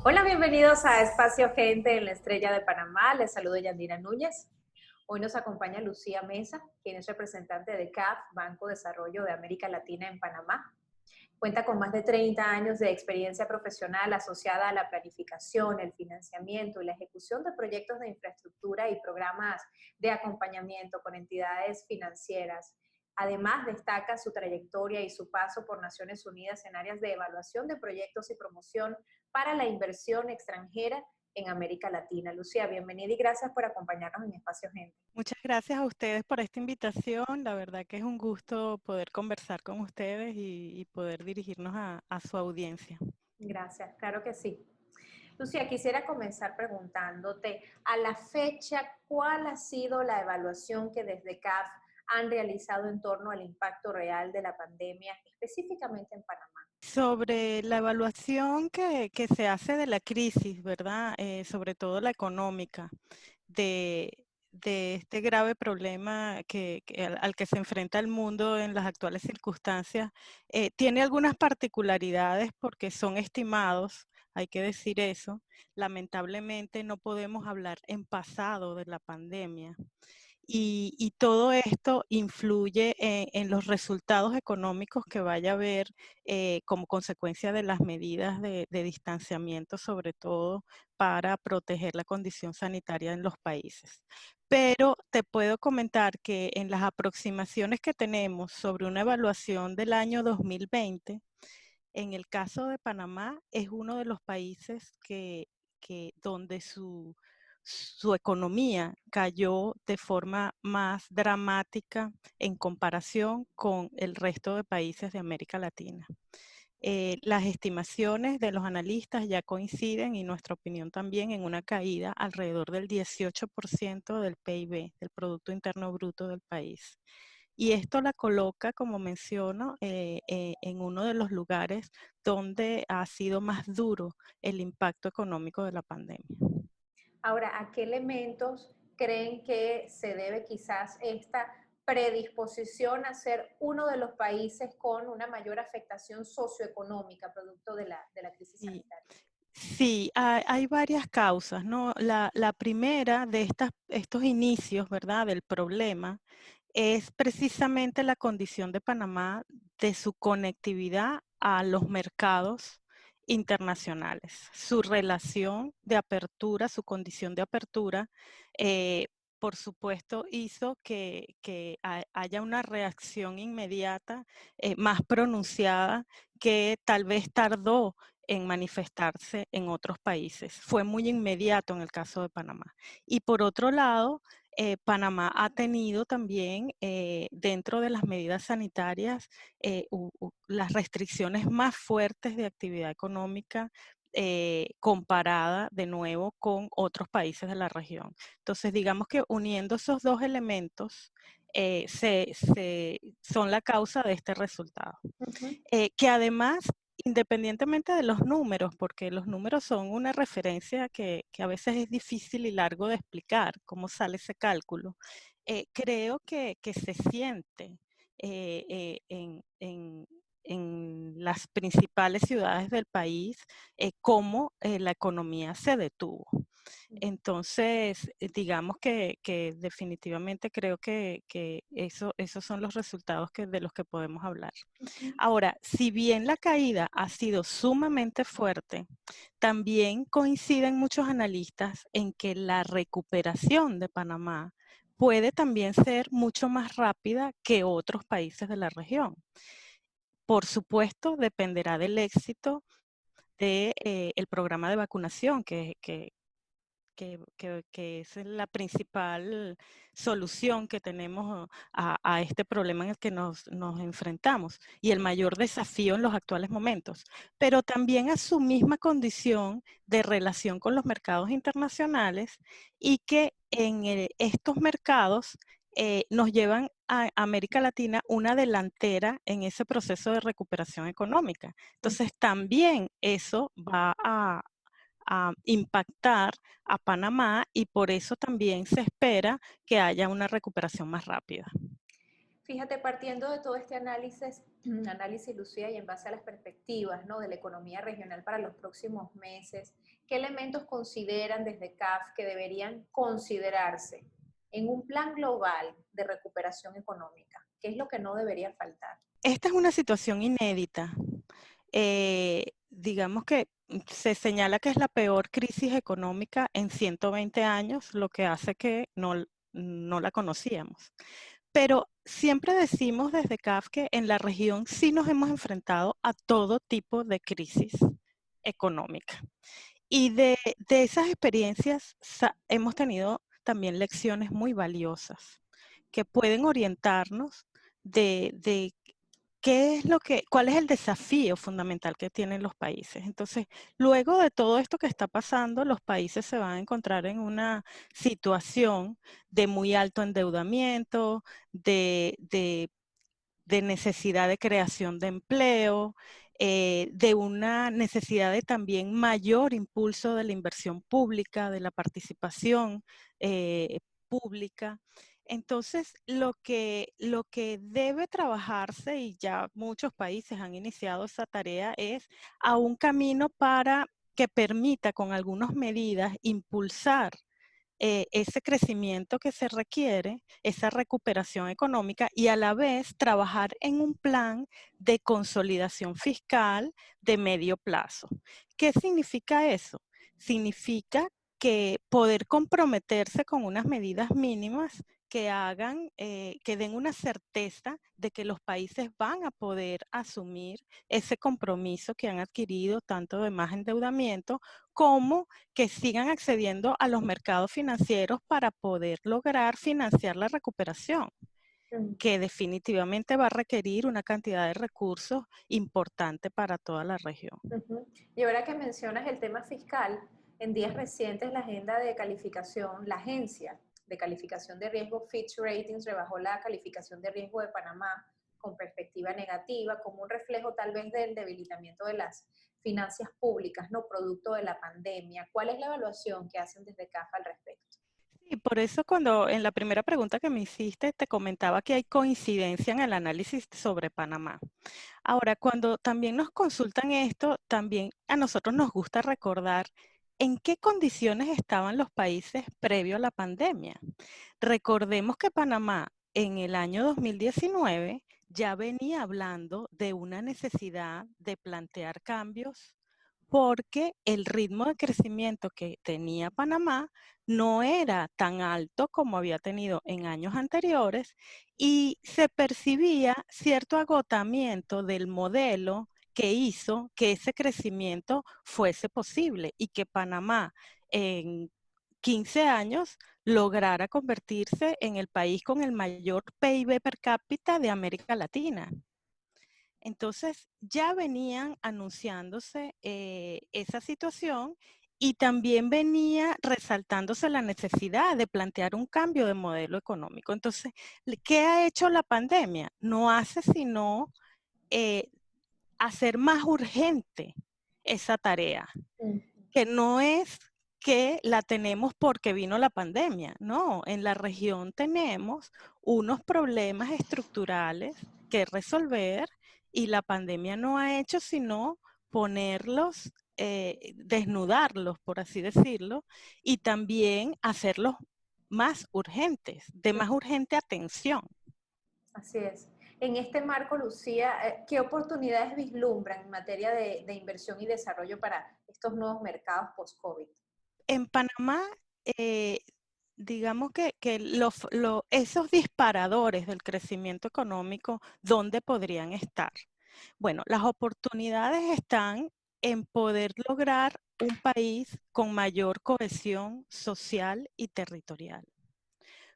Hola, bienvenidos a Espacio Gente en la Estrella de Panamá. Les saludo Yandira Núñez. Hoy nos acompaña Lucía Mesa, quien es representante de CAF, Banco de Desarrollo de América Latina en Panamá. Cuenta con más de 30 años de experiencia profesional asociada a la planificación, el financiamiento y la ejecución de proyectos de infraestructura y programas de acompañamiento con entidades financieras. Además, destaca su trayectoria y su paso por Naciones Unidas en áreas de evaluación de proyectos y promoción para la inversión extranjera en América Latina. Lucía, bienvenida y gracias por acompañarnos en Espacio Gente. Muchas gracias a ustedes por esta invitación. La verdad que es un gusto poder conversar con ustedes y poder dirigirnos a su audiencia. Gracias, claro que sí. Lucía, quisiera comenzar preguntándote, a la fecha, ¿cuál ha sido la evaluación que desde CAF han realizado en torno al impacto real de la pandemia, específicamente en Panamá? Sobre la evaluación que se hace de la crisis, ¿verdad? Sobre todo la económica, de este grave problema al que se enfrenta el mundo en las actuales circunstancias, tiene algunas particularidades porque son estimados, hay que decir eso. Lamentablemente no podemos hablar en pasado de la pandemia. Y todo esto influye en los resultados económicos que vaya a haber como consecuencia de las medidas de distanciamiento, sobre todo para proteger la condición sanitaria en los países. Pero te puedo comentar que en las aproximaciones que tenemos sobre una evaluación del año 2020, en el caso de Panamá es uno de los países donde su economía cayó de forma más dramática en comparación con el resto de países de América Latina. Las estimaciones de los analistas ya coinciden y nuestra opinión también en una caída alrededor del 18% del PIB, del Producto Interno Bruto del país. Y esto la coloca, como menciono, en uno de los lugares donde ha sido más duro el impacto económico de la pandemia. Ahora, ¿a qué elementos creen que se debe quizás esta predisposición a ser uno de los países con una mayor afectación socioeconómica producto de la crisis Y sanitaria? sí, hay varias causas, ¿no? La primera de estos inicios, ¿verdad?, del problema es precisamente la condición de Panamá de su conectividad a los mercados internacionales. Su relación de apertura, su condición de apertura, eh, por supuesto, hizo que haya una reacción inmediata, más pronunciada, que tal vez tardó en manifestarse en otros países. Fue muy inmediato en el caso de Panamá. Y por otro lado, Panamá ha tenido también, dentro de las medidas sanitarias, las restricciones más fuertes de actividad económica comparada de nuevo con otros países de la región. Entonces, digamos que uniendo esos dos elementos, son la causa de este resultado. Ujú. Que además, independientemente de los números, porque los números son una referencia que a veces es difícil y largo de explicar cómo sale ese cálculo, creo que se siente en las principales ciudades del país cómo la economía se detuvo. Entonces, digamos que definitivamente creo que esos son los resultados de los que podemos hablar. Ujú. Ahora, si bien la caída ha sido sumamente fuerte, también coinciden muchos analistas en que la recuperación de Panamá puede también ser mucho más rápida que otros países de la región. Por supuesto, dependerá del éxito del programa de vacunación que esa es la principal solución que tenemos a este problema en el que nos enfrentamos y el mayor desafío en los actuales momentos, pero también a su misma condición de relación con los mercados internacionales y que en estos mercados nos llevan a América Latina una delantera en ese proceso de recuperación económica. Entonces también eso va a impactar a Panamá y por eso también se espera que haya una recuperación más rápida. Fíjate, partiendo de todo este análisis, Lucía, y en base a las perspectivas, ¿no?, de la economía regional para los próximos meses, ¿qué elementos consideran desde CAF que deberían considerarse en un plan global de recuperación económica? ¿Qué es lo que no debería faltar? Esta es una situación inédita. Digamos que se señala que es la peor crisis económica en 120 años, lo que hace que no la conocíamos. Pero siempre decimos desde CAF que en la región sí nos hemos enfrentado a todo tipo de crisis económica. Y de esas experiencias hemos tenido también lecciones muy valiosas que pueden orientarnos de qué es cuál es el desafío fundamental que tienen los países. Entonces, luego de todo esto que está pasando, los países se van a encontrar en una situación de muy alto endeudamiento, de necesidad de creación de empleo, de una necesidad de también mayor impulso de la inversión pública, de la participación pública. Entonces, lo que debe trabajarse, y ya muchos países han iniciado esa tarea, es a un camino para que permita con algunas medidas impulsar ese crecimiento que se requiere, esa recuperación económica y a la vez trabajar en un plan de consolidación fiscal de medio plazo. ¿Qué significa eso? Significa que poder comprometerse con unas medidas mínimas que hagan, que den una certeza de que los países van a poder asumir ese compromiso que han adquirido tanto de más endeudamiento como que sigan accediendo a los mercados financieros para poder lograr financiar la recuperación, que definitivamente va a requerir una cantidad de recursos importante para toda la región. Y ahora que mencionas el tema fiscal, en días recientes la agenda de calificación, la agencia de calificación de riesgo Fitch Ratings rebajó la calificación de riesgo de Panamá con perspectiva negativa, como un reflejo tal vez del debilitamiento de las finanzas públicas, no producto de la pandemia. ¿Cuál es la evaluación que hacen desde CAF al respecto? Y por eso cuando en la primera pregunta que me hiciste te comentaba que hay coincidencia en el análisis sobre Panamá. Ahora, cuando también nos consultan esto, también a nosotros nos gusta recordar en qué condiciones estaban los países previo a la pandemia. Recordemos que Panamá en el año 2019 ya venía hablando de una necesidad de plantear cambios porque el ritmo de crecimiento que tenía Panamá no era tan alto como había tenido en años anteriores y se percibía cierto agotamiento del modelo que hizo que ese crecimiento fuese posible y que Panamá en 15 años lograra convertirse en el país con el mayor PIB per cápita de América Latina. Entonces ya venían anunciándose esa situación y también venía resaltándose la necesidad de plantear un cambio de modelo económico. Entonces, ¿qué ha hecho la pandemia? No hace sino hacer más urgente esa tarea, que no es que la tenemos porque vino la pandemia, no, en la región tenemos unos problemas estructurales que resolver y la pandemia no ha hecho sino ponerlos, desnudarlos, por así decirlo, y también hacerlos más urgentes, de más urgente atención. Así es. En este marco, Lucía, ¿qué oportunidades vislumbran en materia de inversión y desarrollo para estos nuevos mercados post-COVID? En Panamá, eh, digamos que esos disparadores del crecimiento económico, ¿dónde podrían estar? Bueno, las oportunidades están en poder lograr un país con mayor cohesión social y territorial,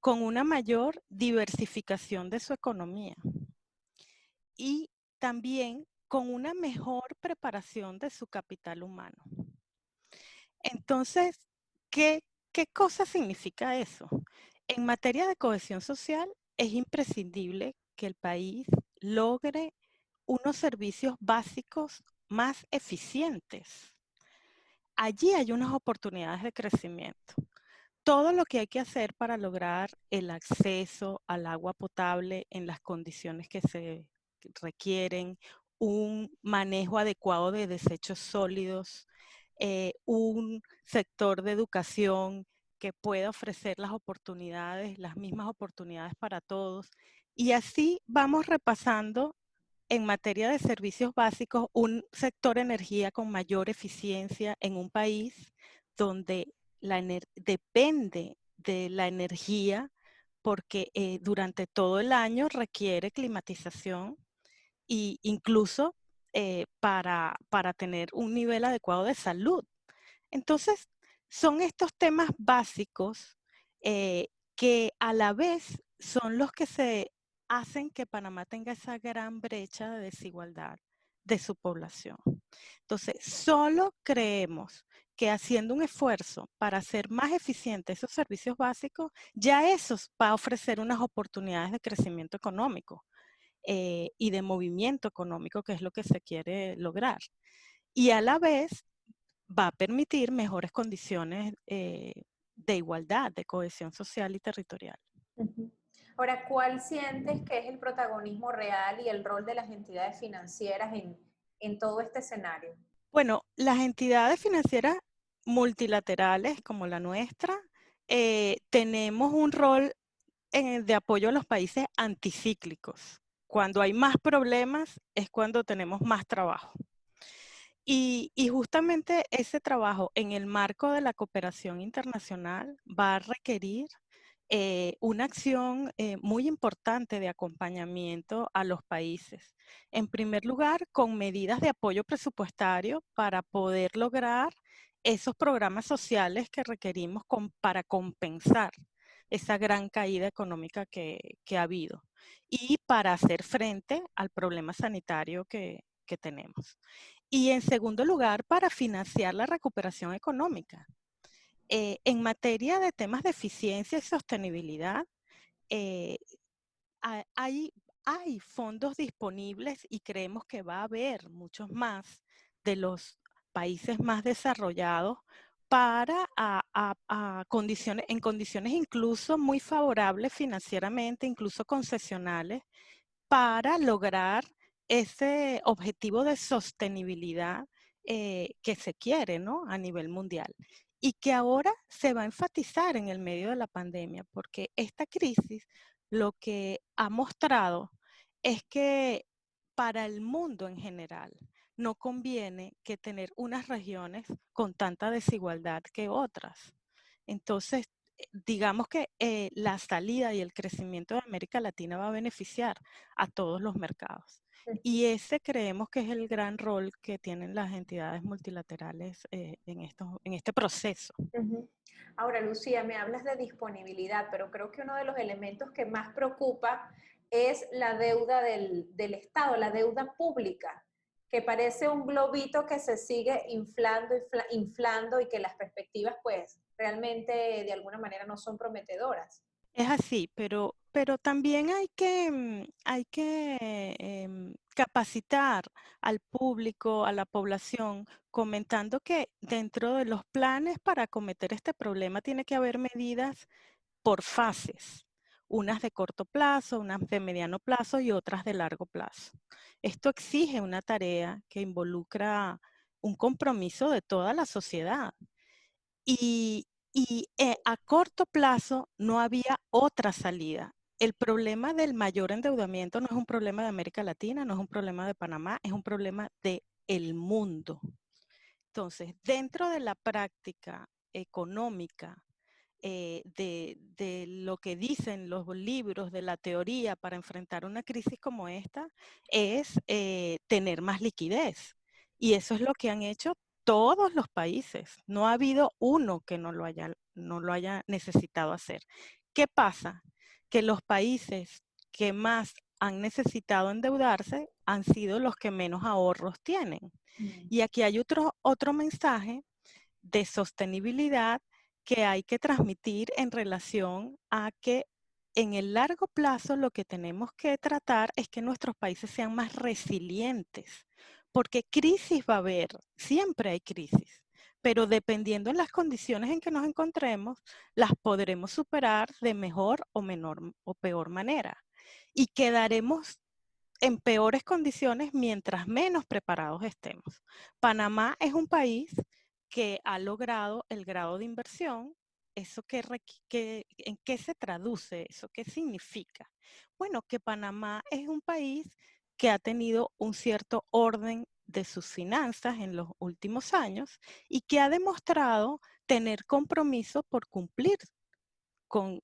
con una mayor diversificación de su economía y también con una mejor preparación de su capital humano. Entonces, ¿qué cosa significa eso? En materia de cohesión social, es imprescindible que el país logre unos servicios básicos más eficientes. Allí hay unas oportunidades de crecimiento, todo lo que hay que hacer para lograr el acceso al agua potable en las condiciones que se requieren, un manejo adecuado de desechos sólidos, un sector de educación que pueda ofrecer las oportunidades, las mismas oportunidades para todos. Y así vamos repasando en materia de servicios básicos un sector energía con mayor eficiencia en un país donde depende de la energía porque durante todo el año requiere climatización e incluso para tener un nivel adecuado de salud. Entonces, son estos temas básicos que a la vez son los que se hacen que Panamá tenga esa gran brecha de desigualdad de su población. Entonces, solo creemos que haciendo un esfuerzo para hacer más eficientes esos servicios básicos, ya eso va a ofrecer unas oportunidades de crecimiento económico y de movimiento económico, que es lo que se quiere lograr. Y a la vez va a permitir mejores condiciones de igualdad, de cohesión social y territorial. Ujú. Ahora, ¿cuál sientes que es el protagonismo real y el rol de las entidades financieras en todo este escenario? Bueno, las entidades financieras multilaterales como la nuestra, tenemos un rol de apoyo a los países anticíclicos. Cuando hay más problemas es cuando tenemos más trabajo. Y justamente ese trabajo en el marco de la cooperación internacional va a requerir una acción muy importante de acompañamiento a los países. En primer lugar, con medidas de apoyo presupuestario para poder lograr esos programas sociales que requerimos para compensar esa gran caída económica que ha habido y para hacer frente al problema sanitario que tenemos. Y en segundo lugar, para financiar la recuperación económica. En materia de temas de eficiencia y sostenibilidad, eh, hay, hay fondos disponibles y creemos que va a haber muchos más de los países más desarrollados para condiciones, en condiciones incluso muy favorables financieramente, incluso concesionales, para lograr ese objetivo de sostenibilidad que se quiere, ¿no? A nivel mundial. Y que ahora se va a enfatizar en el medio de la pandemia, porque esta crisis lo que ha mostrado es que para el mundo en general no conviene que tener unas regiones con tanta desigualdad que otras. Entonces, digamos que la salida y el crecimiento de América Latina va a beneficiar a todos los mercados. Y ese creemos que es el gran rol que tienen las entidades multilaterales en este proceso. Ujú. Ahora, Lucía, me hablas de disponibilidad, pero creo que uno de los elementos que más preocupa es la deuda del Estado, la deuda pública, que parece un globito que se sigue inflando, inflando y que las perspectivas pues realmente de alguna manera no son prometedoras. Es así, pero también hay que capacitar al público, a la población, comentando que dentro de los planes para acometer este problema tiene que haber medidas por fases, unas de corto plazo, unas de mediano plazo y otras de largo plazo. Esto exige una tarea que involucra un compromiso de toda la sociedad. Y a corto plazo no había otra salida. El problema del mayor endeudamiento no es un problema de América Latina, no es un problema de Panamá, es un problema del mundo. Entonces, dentro de la práctica económica, de lo que dicen los libros, de la teoría para enfrentar una crisis como esta, es tener más liquidez. Y eso es lo que han hecho todos los países. No ha habido uno que no lo haya necesitado hacer. ¿Qué pasa? Que los países que más han necesitado endeudarse han sido los que menos ahorros tienen. Y aquí hay otro mensaje de sostenibilidad que hay que transmitir en relación a que en el largo plazo lo que tenemos que tratar es que nuestros países sean más resilientes, porque crisis va a haber, siempre hay crisis, pero dependiendo de las condiciones en que nos encontremos, las podremos superar de mejor o menor o peor manera. Y quedaremos en peores condiciones mientras menos preparados estemos. Panamá es un país que ha logrado el grado de inversión. ¿Eso en qué se traduce? ¿Eso qué significa? Bueno, que Panamá es un país que ha tenido un cierto orden de sus finanzas en los últimos años y que ha demostrado tener compromiso por cumplir con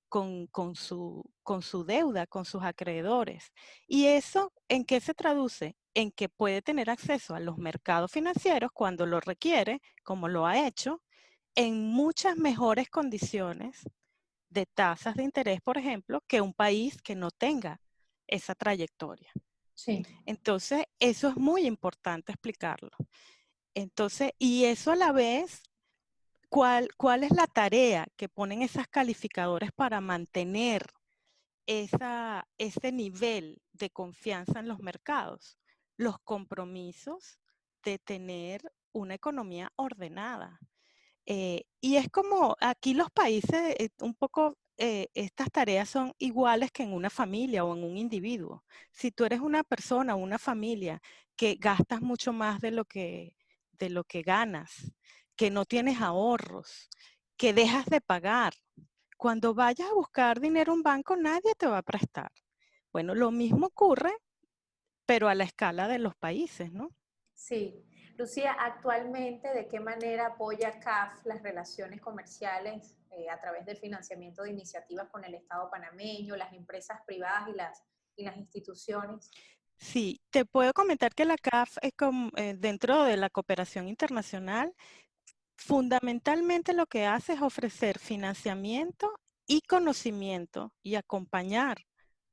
su deuda, con sus acreedores. ¿Y eso en qué se traduce? En que puede tener acceso a los mercados financieros cuando lo requiere, como lo ha hecho, en muchas mejores condiciones de tasas de interés, por ejemplo, que un país que no tenga esa trayectoria. Sí. Entonces, eso es muy importante explicarlo. Entonces, y eso a la vez, ¿cuál es la tarea que ponen esas calificadores para mantener ese nivel de confianza en los mercados? Los compromisos de tener una economía ordenada. Y es como aquí los países, un poco, estas tareas son iguales que en una familia o en un individuo. Si tú eres una persona o una familia que gastas mucho más de lo que ganas, que no tienes ahorros, que dejas de pagar, cuando vayas a buscar dinero a un banco, nadie te va a prestar. Bueno, lo mismo ocurre, pero a la escala de los países, ¿no? Sí. Lucía, actualmente, ¿de qué manera apoya CAF las relaciones comerciales a través del financiamiento de iniciativas con el Estado panameño, las empresas privadas y las instituciones? Sí, te puedo comentar que la CAF es dentro de la cooperación internacional, fundamentalmente lo que hace es ofrecer financiamiento y conocimiento y acompañar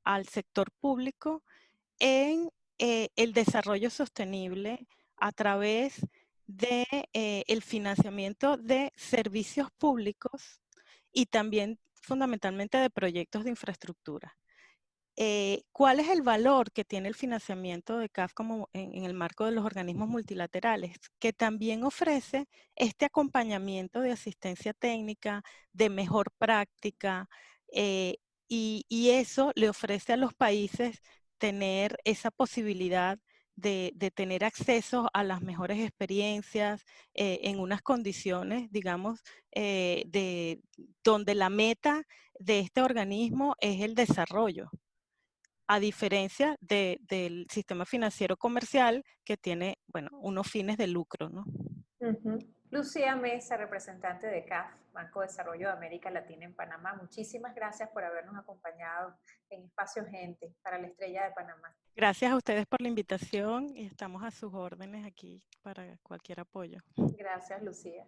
al sector público en el desarrollo sostenible a través de el financiamiento de servicios públicos y también fundamentalmente de proyectos de infraestructura. ¿Cuál es el valor que tiene el financiamiento de CAF como en el marco de los organismos multilaterales? Que también ofrece este acompañamiento de asistencia técnica, de mejor práctica, eh, y eso le ofrece a los países tener esa posibilidad de tener acceso a las mejores experiencias en unas condiciones, digamos, donde la meta de este organismo es el desarrollo, a diferencia del sistema financiero comercial que tiene, bueno, unos fines de lucro, ¿no? Ujú. Lucía Mesa, representante de CAF, Banco de Desarrollo de América Latina en Panamá. Muchísimas gracias por habernos acompañado en Espacio Gente para la Estrella de Panamá. Gracias a ustedes por la invitación y estamos a sus órdenes aquí para cualquier apoyo. Gracias, Lucía.